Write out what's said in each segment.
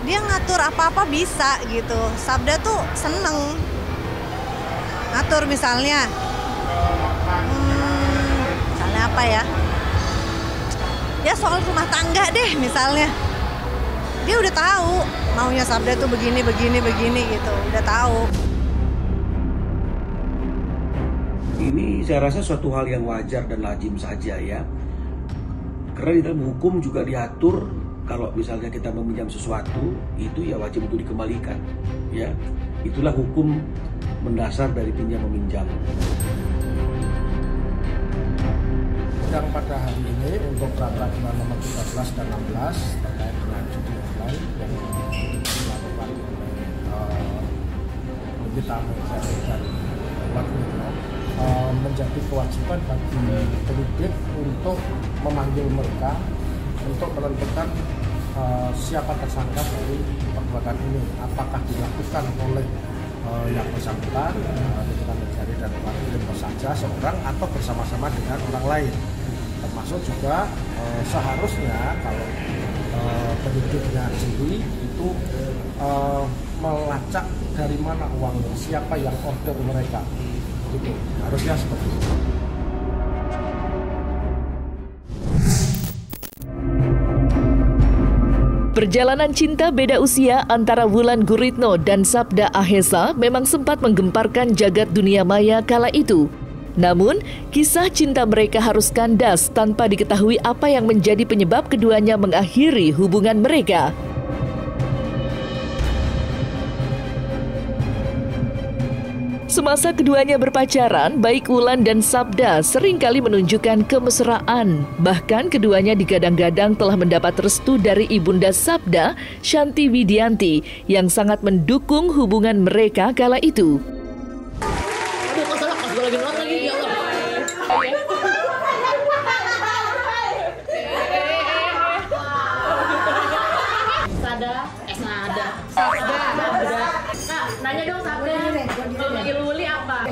Dia ngatur apa-apa bisa gitu. Sabda tuh seneng ngatur misalnya apa ya? Ya soal rumah tangga deh misalnya. Dia udah tahu maunya Sabda tuh begini gitu, udah tahu. Ini saya rasa suatu hal yang wajar dan lazim saja ya. Karena di dalam hukum juga diatur kalau misalnya kita meminjam sesuatu itu ya wajib untuk dikembalikan. Ya, itulah hukum mendasar dari pinjam meminjam. Sidang pada hari ini untuk peraturan nomor 13 dan 16 terkait dengan judi online yang dilakukan oleh Gita Mejari dan Wadwino menjadi kewajiban bagi penyidik untuk memanggil mereka untuk menentukan siapa tersangka dari perbuatan ini, apakah dilakukan oleh yang bersangkutan Gita Mejari dan Wadwino saja seorang atau bersama-sama dengan orang lain. Termasuk juga seharusnya kalau penyidiknya sendiri itu melacak dari mana uangnya, siapa yang order mereka, gitu. Harusnya seperti itu. Perjalanan cinta beda usia antara Wulan Guritno dan Sabda Ahesa memang sempat menggemparkan jagat dunia maya kala itu. Namun, kisah cinta mereka harus kandas tanpa diketahui apa yang menjadi penyebab keduanya mengakhiri hubungan mereka. Semasa keduanya berpacaran, baik Wulan dan Sabda seringkali menunjukkan kemesraan. Bahkan keduanya digadang-gadang telah mendapat restu dari ibunda Sabda, Shanti Widianti, yang sangat mendukung hubungan mereka kala itu. Nanya dong Sabda, kalau lagi luli apa?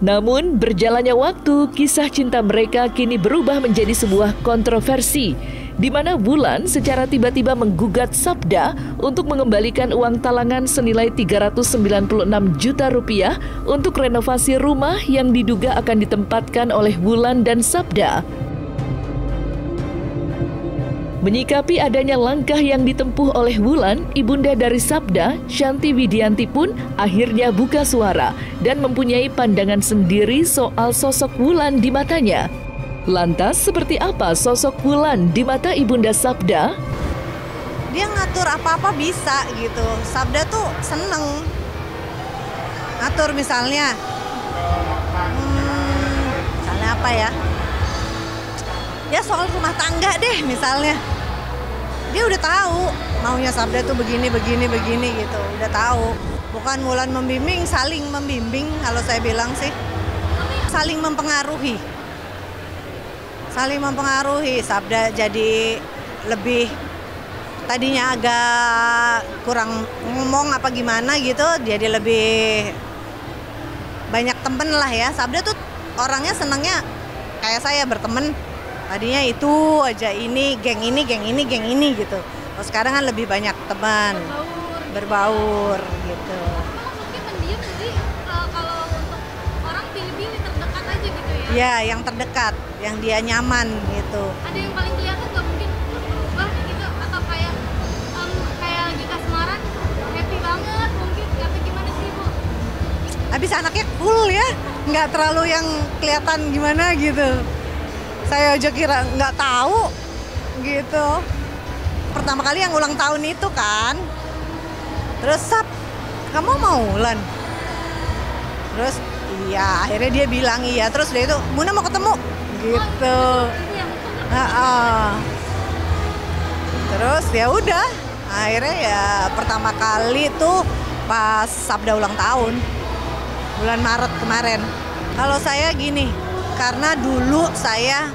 Namun, berjalannya waktu, kisah cinta mereka kini berubah menjadi sebuah kontroversi, di mana Wulan secara tiba-tiba menggugat Sabda untuk mengembalikan uang talangan senilai 396 juta rupiah untuk renovasi rumah yang diduga akan ditempatkan oleh Wulan dan Sabda. Menyikapi adanya langkah yang ditempuh oleh Wulan, ibunda dari Sabda, Shanti Widianti pun akhirnya buka suara dan mempunyai pandangan sendiri soal sosok Wulan di matanya. Lantas, seperti apa sosok Wulan di mata ibunda Sabda? Dia ngatur apa-apa bisa gitu. Sabda tuh seneng ngatur misalnya apa ya? Ya soal rumah tangga deh misalnya. Dia udah tahu maunya Sabda tuh begini gitu, udah tahu. Bukan Wulan membimbing, saling membimbing kalau saya bilang sih. Saling mempengaruhi. Saling mempengaruhi. Sabda jadi lebih, tadinya agak kurang ngomong apa gimana gitu, jadi lebih banyak temen lah ya. Sabda tuh orangnya senangnya kayak saya berteman. Tadinya itu aja, ini geng ini gitu. Oh, sekarang kan lebih banyak teman, berbaur gitu. Mungkin pendiam, jadi kalau untuk orang pilih-pilih terdekat aja gitu ya? Ya, yang terdekat, yang dia nyaman gitu. Ada yang paling kelihatan nggak mungkin berubah gitu, atau kayak Gita Semaran happy banget mungkin, tapi gimana sih Bu? Habis anaknya cool ya, nggak terlalu yang kelihatan gimana gitu. Saya aja kira nggak tahu gitu. Pertama kali yang ulang tahun itu kan, terus Sab, kamu mau Wulan? Terus iya, akhirnya dia bilang iya. Terus dia itu, Bunda mau ketemu gitu. Terus ya udah, akhirnya ya pertama kali tuh pas Sabda ulang tahun, bulan Maret kemarin. Kalau saya gini, karena dulu saya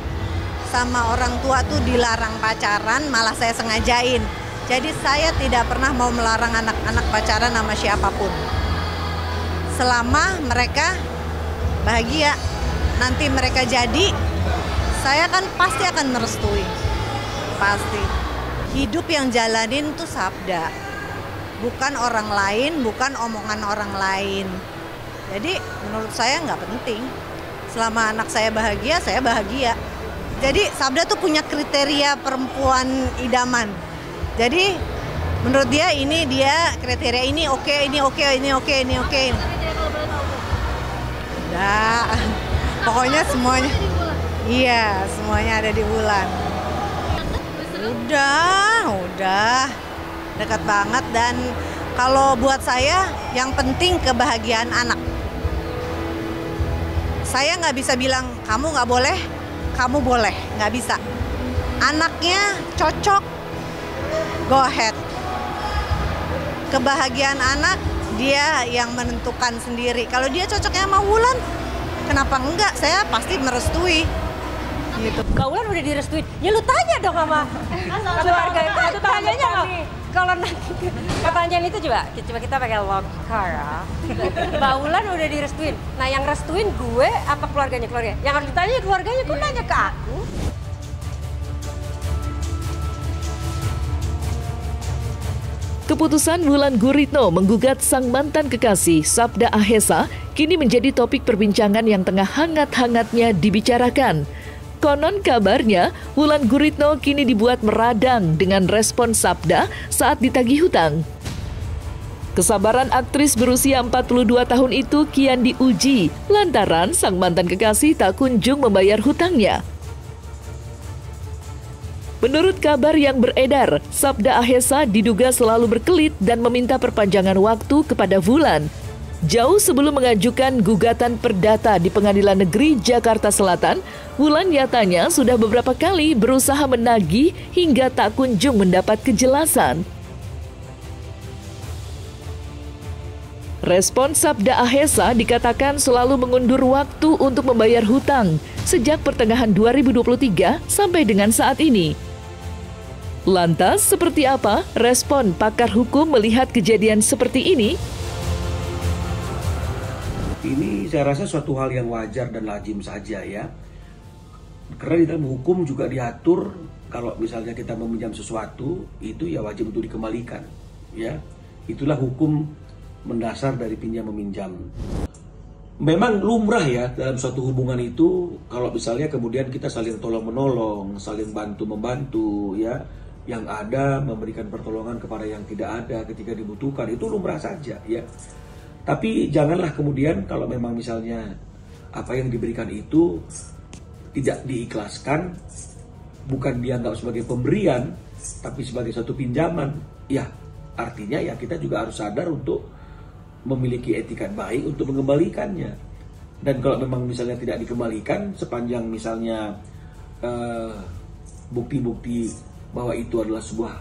sama orang tua tuh dilarang pacaran, malah saya sengajain. Jadi saya tidak pernah mau melarang anak-anak pacaran sama siapapun. Selama mereka bahagia, nanti mereka jadi, saya kan pasti akan merestui. Pasti. Hidup yang jalanin tuh sabda. Bukan orang lain, bukan omongan orang lain. Jadi menurut saya nggak penting. Selama anak saya bahagia. Jadi sabda tuh punya kriteria perempuan idaman. Jadi menurut dia ini dia kriteria ini oke, ini oke, ini oke, ini oke. Udah, pokoknya semuanya. Iya, semuanya ada di Wulan. Udah dekat banget, dan kalau buat saya yang penting kebahagiaan anak. Saya nggak bisa bilang kamu nggak boleh, kamu boleh, nggak bisa. Anaknya cocok, go ahead. Kebahagiaan anak dia yang menentukan sendiri. Kalau dia cocoknya sama Wulan, kenapa enggak? Saya pasti merestui. Gitu. Kak Wulan udah direstuin. Ya lu tanya dong sama keluarga itu. Tanyanya kalau nanti pertanyaan itu coba kita pakai logika ya. Mbak Wulan udah direstuin. Nah yang restuin gue apa keluarganya? Yang harus ditanya keluarganya, gue nanya ke aku. Keputusan Wulan Guritno menggugat sang mantan kekasih Sabda Ahesa kini menjadi topik perbincangan yang tengah hangat-hangatnya dibicarakan. Konon kabarnya, Wulan Guritno kini dibuat meradang dengan respon Sabda saat ditagih hutang. Kesabaran aktris berusia 42 tahun itu kian diuji lantaran sang mantan kekasih tak kunjung membayar hutangnya. Menurut kabar yang beredar, Sabda Ahesa diduga selalu berkelit dan meminta perpanjangan waktu kepada Wulan. Jauh sebelum mengajukan gugatan perdata di Pengadilan Negeri Jakarta Selatan, Wulan nyatanya sudah beberapa kali berusaha menagih hingga tak kunjung mendapat kejelasan. Respon Sabda Ahesa dikatakan selalu mengundur waktu untuk membayar hutang sejak pertengahan 2023 sampai dengan saat ini. Lantas, seperti apa respon pakar hukum melihat kejadian seperti ini? Ini saya rasa suatu hal yang wajar dan lazim saja ya. Karena di dalam hukum juga diatur kalau misalnya kita meminjam sesuatu itu ya wajib untuk dikembalikan. Ya, itulah hukum mendasar dari pinjam meminjam. Memang lumrah ya dalam suatu hubungan itu kalau misalnya kemudian kita saling tolong menolong, saling bantu membantu ya. Yang ada memberikan pertolongan kepada yang tidak ada ketika dibutuhkan, itu lumrah saja ya. Tapi janganlah kemudian kalau memang misalnya apa yang diberikan itu tidak diikhlaskan, bukan dianggap sebagai pemberian, tapi sebagai satu pinjaman, ya artinya ya kita juga harus sadar untuk memiliki etikat baik untuk mengembalikannya. Dan kalau memang misalnya tidak dikembalikan sepanjang misalnya bukti-bukti bahwa itu adalah sebuah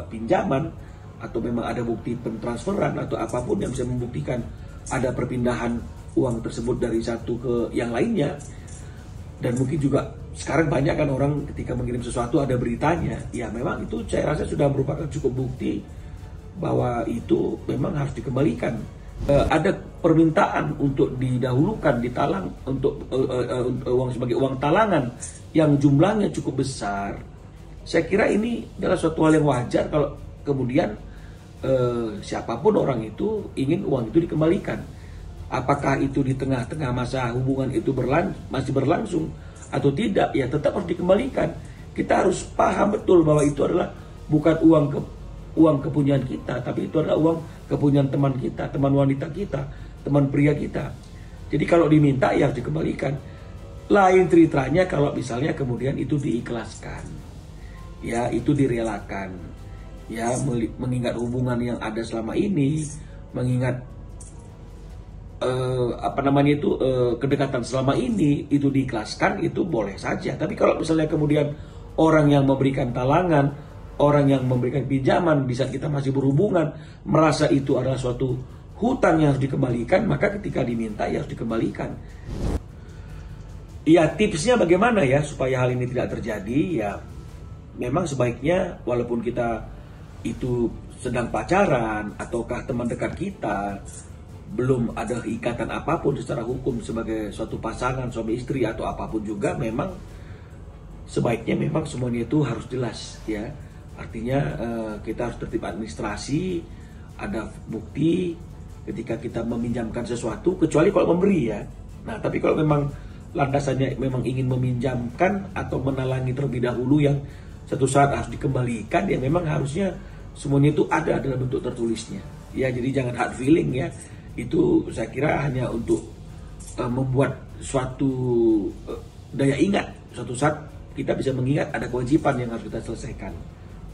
pinjaman atau memang ada bukti pentransferan atau apapun yang bisa membuktikan ada perpindahan uang tersebut dari satu ke yang lainnya. Dan mungkin juga sekarang banyak kan orang ketika mengirim sesuatu ada beritanya, ya memang itu saya rasa sudah merupakan cukup bukti bahwa itu memang harus dikembalikan. Ada permintaan untuk didahulukan, ditalang untuk uang sebagai uang talangan yang jumlahnya cukup besar. Saya kira ini adalah suatu hal yang wajar kalau kemudian siapapun orang itu ingin uang itu dikembalikan. Apakah itu di tengah-tengah masa hubungan itu masih berlangsung atau tidak, ya tetap harus dikembalikan. Kita harus paham betul bahwa itu adalah bukan uang kepunyaan kita, tapi itu adalah uang kepunyaan teman kita, teman wanita kita, teman pria kita. Jadi kalau diminta ya harus dikembalikan. Lain ceritanya kalau misalnya kemudian itu diikhlaskan. Ya itu direlakan, ya mengingat hubungan yang ada selama ini, mengingat kedekatan selama ini itu diikhlaskan, itu boleh saja. Tapi kalau misalnya kemudian orang yang memberikan talangan, orang yang memberikan pinjaman di saat kita masih berhubungan merasa itu adalah suatu hutang yang harus dikembalikan, maka ketika diminta ya harus dikembalikan. Ya tipsnya bagaimana ya supaya hal ini tidak terjadi? Ya memang sebaiknya walaupun kita itu sedang pacaran ataukah teman dekat kita, belum ada ikatan apapun secara hukum sebagai suatu pasangan suami istri atau apapun juga, memang sebaiknya memang semuanya itu harus jelas ya. Artinya kita harus tertib administrasi, ada bukti ketika kita meminjamkan sesuatu, kecuali kalau memberi ya. Nah, tapi kalau memang landasannya memang ingin meminjamkan atau menalangi terlebih dahulu yang satu saat harus dikembalikan, ya memang harusnya semuanya itu ada dalam bentuk tertulisnya. Ya, jadi jangan hard feeling ya. Itu saya kira hanya untuk membuat suatu daya ingat. Suatu saat kita bisa mengingat ada kewajiban yang harus kita selesaikan.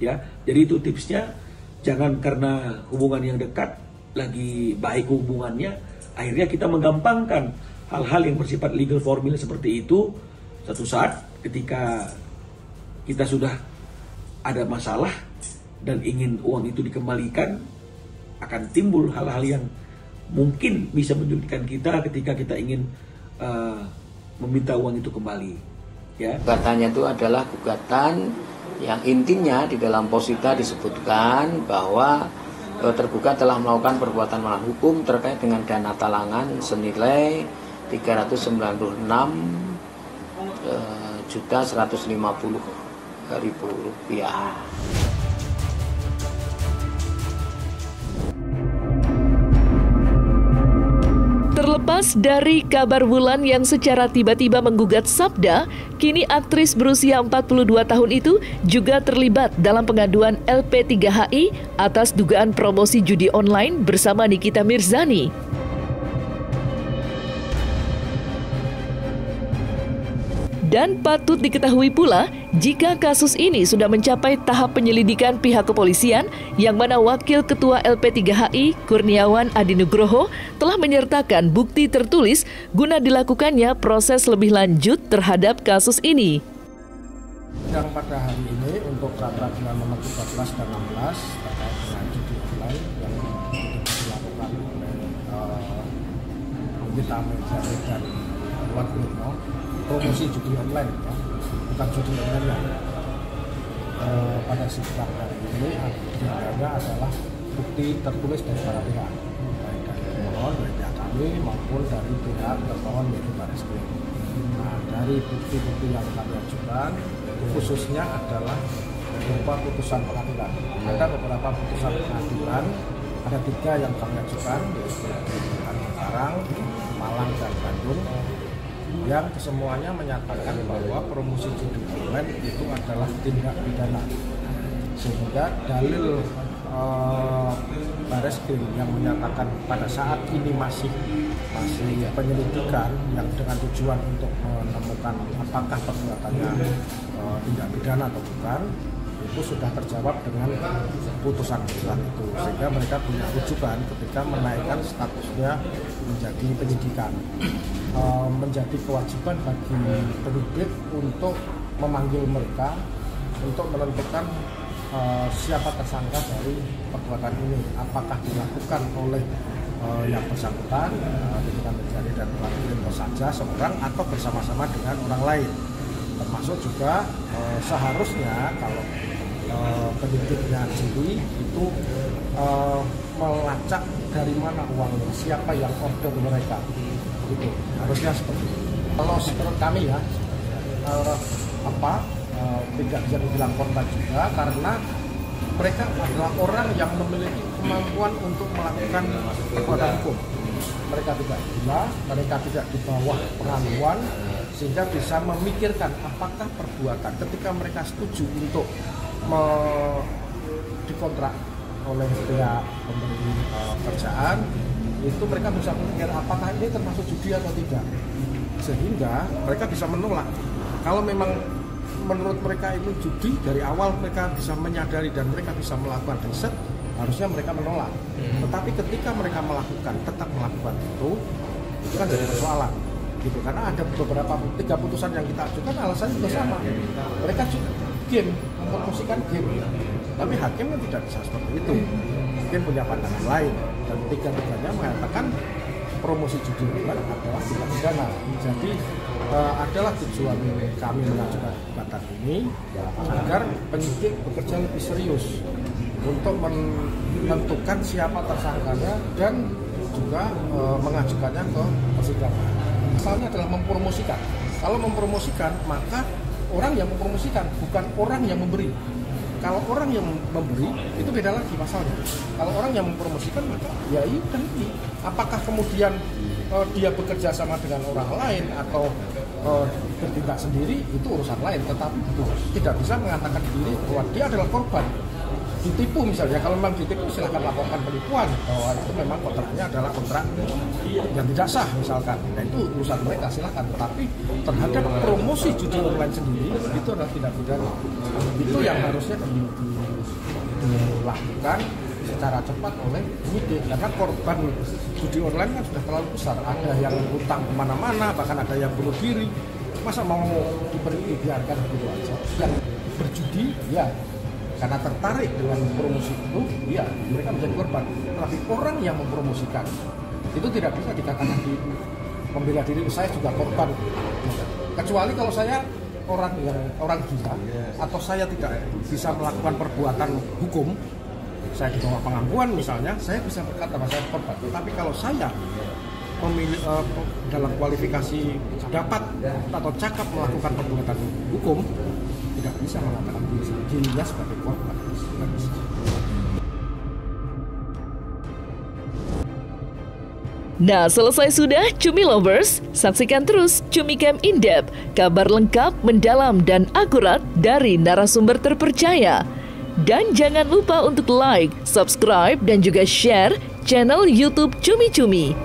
Ya, jadi itu tipsnya. Jangan karena hubungan yang dekat lagi baik hubungannya, akhirnya kita menggampangkan hal-hal yang bersifat legal formil seperti itu. Suatu saat ketika kita sudah ada masalah dan ingin uang itu dikembalikan, akan timbul hal-hal yang mungkin bisa menyulitkan kita ketika kita ingin meminta uang itu kembali. Ya. Gugatannya itu adalah gugatan yang intinya di dalam posita disebutkan bahwa tergugat telah melakukan perbuatan melawan hukum terkait dengan dana talangan senilai 396.150.000 rupiah. Terlepas dari kabar Wulan yang secara tiba-tiba menggugat Sabda, kini aktris berusia 42 tahun itu juga terlibat dalam pengaduan LP3HI atas dugaan promosi judi online bersama Nikita Mirzani. Dan patut diketahui pula, jika kasus ini sudah mencapai tahap penyelidikan pihak kepolisian, yang mana Wakil Ketua LP3HI, Kurniawan Adi Nugroho, telah menyertakan bukti tertulis guna dilakukannya proses lebih lanjut terhadap kasus ini. Yang pada hari ini untuk peradilan nomor 13 dan 16 terkait dengan judi online yang dilakukan oleh Nikita Mirzani dan Wargino, promosi judi online ya, bukan judi online ya. Pada sidang hari ini diantaranya adalah bukti tertulis dari para pihak, baik dari termohon, dari pihak kami maupun dari pihak termohon yaitu Barreskrim. Nah, dari bukti-bukti yang kami ajukan khususnya adalah berupa putusan pengadilan. Ada beberapa putusan pengadilan, ada 3 yang kami ajukan, yaitu di Tangerang, Malang, dan Bandung, yang kesemuanya menyatakan bahwa promosi judi online itu adalah tindak pidana, sehingga dalil Barreskrim yang menyatakan pada saat ini masih penyelidikan yang dengan tujuan untuk menemukan apakah perbuatannya tindak pidana atau bukan, itu sudah terjawab dengan putusan-putusan itu, sehingga mereka punya rujukan ketika menaikkan statusnya menjadi penyidikan. Menjadi kewajiban bagi penyidik untuk memanggil mereka untuk menentukan siapa tersangka dari perbuatan ini, apakah dilakukan oleh yang bersangkutan, Nikita Mirzani dan Wargino saja seorang atau bersama-sama dengan orang lain. Termasuk juga seharusnya kalau penyidiknya jeli itu melacak dari mana uangnya, siapa yang order mereka, gitu. Harusnya seperti itu. Kalau menurut kami ya, tidak bisa dibilang korban juga, karena mereka adalah orang yang memiliki kemampuan untuk melakukan perbuatan hukum. Mereka tidak gila, mereka tidak di bawah pengangguan, sehingga bisa memikirkan apakah perbuatan ketika mereka setuju untuk dikontrak oleh pihak pemberi kerjaan, itu mereka bisa memikir apakah ini termasuk judi atau tidak, sehingga mereka bisa menolak. Kalau memang menurut mereka itu judi, dari awal mereka bisa menyadari dan mereka bisa melakukan riset, harusnya mereka menolak. Tetapi ketika mereka tetap melakukan itu kan jadi persoalan, gitu. Karena ada beberapa 3 putusan yang kita ajukan alasannya juga sama. Mereka game, mempromosikan game, tapi hakim kan tidak bisa seperti itu. Mungkin punya pandangan lain, dan 3-tiganya mengatakan promosi judi online adalah tindak pidana. Jadi adalah tujuan kami mengajukan gugatan ini agar penyidik bekerja lebih serius untuk menentukan siapa tersangkanya dan juga mengajukannya ke persidangan. Asalnya adalah mempromosikan. Kalau mempromosikan, maka orang yang mempromosikan, bukan orang yang memberi. Kalau orang yang memberi, itu beda lagi pasalnya. Kalau orang yang mempromosikan, maka ya itu. Apakah kemudian dia bekerja sama dengan orang lain atau bertindak sendiri, itu urusan lain. Tetapi tidak bisa mengatakan diri bahwa dia adalah korban. Ditipu misalnya, kalau memang ditipu silakan laporkan penipuan bahwa itu memang kontraknya adalah kontrak yang tidak sah misalkan. Nah itu urusan mereka, silakan. Tetapi terhadap promosi judi online sendiri itu adalah tindak pidana. Itu yang harusnya dilakukan secara cepat oleh penyidik, karena korban judi online kan sudah terlalu besar. Ada yang utang kemana-mana, bahkan ada yang bunuh diri. Masa mau dibiarkan begitu aja? Yang berjudi ya karena tertarik dengan promosi itu, ya mereka menjadi korban. Tapi orang yang mempromosikan itu tidak bisa dikatakan di membela diri, saya juga korban. Kecuali kalau saya orang gila atau saya tidak bisa melakukan perbuatan hukum, saya di bawah pengampuan misalnya, saya bisa berkata bahwa saya korban. Tapi kalau saya memilih dalam kualifikasi dapat atau cakap melakukan perbuatan hukum, tidak bisa mengatakan dirinya sebagai korban. Nah, selesai sudah Cumi Lovers? Saksikan terus Cumi Camp In-Depth, kabar lengkap, mendalam, dan akurat dari narasumber terpercaya. Dan jangan lupa untuk like, subscribe, dan juga share channel YouTube Cumi Cumi.